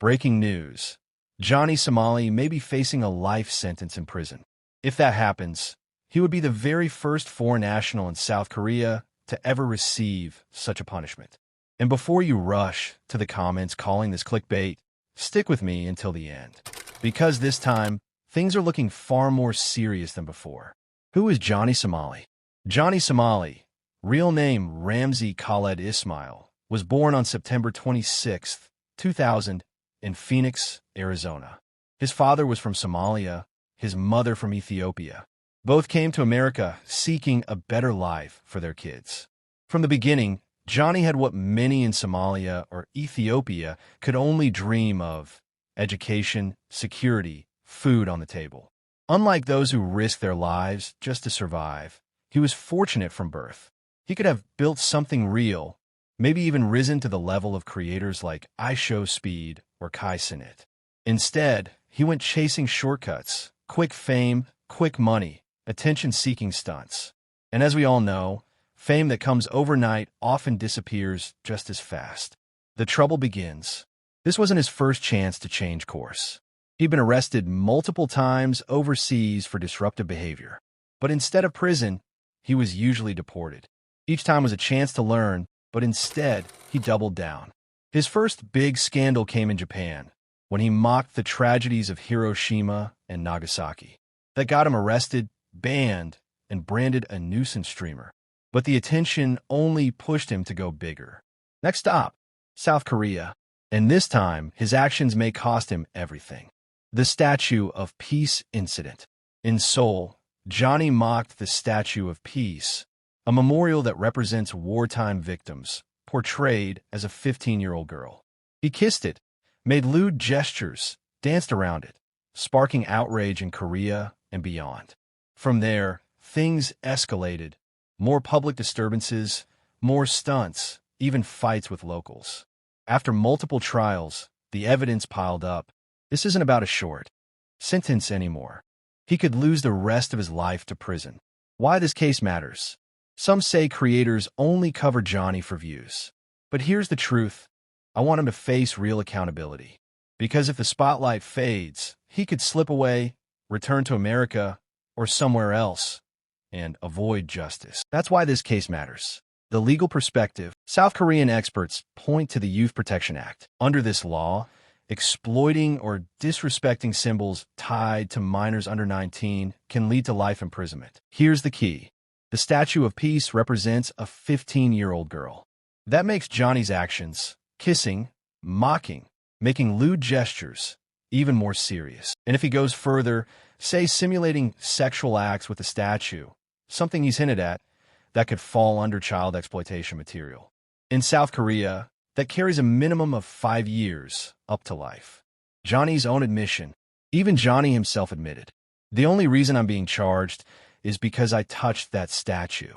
Breaking news. Johnny Somali may be facing a life sentence in prison. If that happens, he would be the very first foreign national in South Korea to ever receive such a punishment. And before you rush to the comments calling this clickbait, stick with me until the end. Because this time, things are looking far more serious than before. Who is Johnny Somali? Johnny Somali, real name Ramzi Khaled Ismail, was born on September 26, 2000, in Phoenix, Arizona. His father was from Somalia, his mother from Ethiopia. Both came to America seeking a better life for their kids. From the beginning, Johnny had what many in Somalia or Ethiopia could only dream of: education, security, food on the table. Unlike those who risk their lives just to survive, he was fortunate from birth. He could have built something real, maybe even risen to the level of creators like iShowSpeed or Kai Cenat. Instead, he went chasing shortcuts, quick fame, quick money, attention-seeking stunts. And as we all know, fame that comes overnight often disappears just as fast. The trouble begins. This wasn't his first chance to change course. He'd been arrested multiple times overseas for disruptive behavior. But instead of prison, he was usually deported. Each time was a chance to learn, but instead, he doubled down. His first big scandal came in Japan, when he mocked the tragedies of Hiroshima and Nagasaki. That got him arrested, banned, and branded a nuisance streamer. But the attention only pushed him to go bigger. Next stop, South Korea. And this time, his actions may cost him everything. The Statue of Peace incident. In Seoul, Johnny mocked the Statue of Peace, a memorial that represents wartime victims, portrayed as a 15-year-old girl. He kissed it, made lewd gestures, danced around it, sparking outrage in Korea and beyond. From there, things escalated. More public disturbances, more stunts, even fights with locals. After multiple trials, the evidence piled up. This isn't about a short sentence anymore. He could lose the rest of his life to prison. Why this case matters? Some say creators only cover Johnny for views. But here's the truth. I want him to face real accountability. Because if the spotlight fades, he could slip away, return to America, or somewhere else, and avoid justice. That's why this case matters. The legal perspective. South Korean experts point to the Youth Protection Act. Under this law, exploiting or disrespecting symbols tied to minors under 19 can lead to life imprisonment. Here's the key. The Statue of Peace represents a 15-year-old girl. That makes Johnny's actions, kissing, mocking, making lewd gestures, even more serious. And if he goes further, say simulating sexual acts with the statue, something he's hinted at, that could fall under child exploitation material. In South Korea, that carries a minimum of 5 years, up to life. Johnny's own admission. Even Johnny himself admitted, the only reason I'm being charged is because I touched that statue.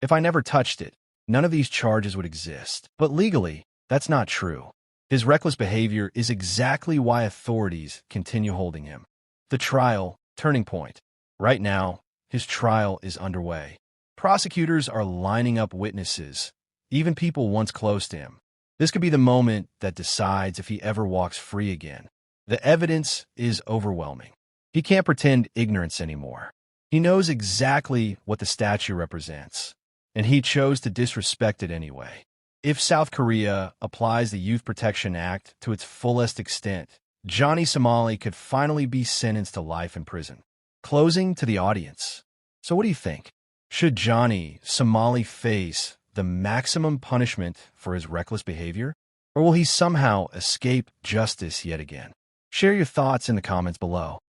If I never touched it, none of these charges would exist. But legally, that's not true. His reckless behavior is exactly why authorities continue holding him. The trial, turning point. Right now, his trial is underway. Prosecutors are lining up witnesses, even people once close to him. This could be the moment that decides if he ever walks free again. The evidence is overwhelming. He can't pretend ignorance anymore. He knows exactly what the statue represents, and he chose to disrespect it anyway. If South Korea applies the Youth Protection Act to its fullest extent, Johnny Somali could finally be sentenced to life in prison. Closing to the audience. So what do you think? Should Johnny Somali face the maximum punishment for his reckless behavior? Or will he somehow escape justice yet again? Share your thoughts in the comments below.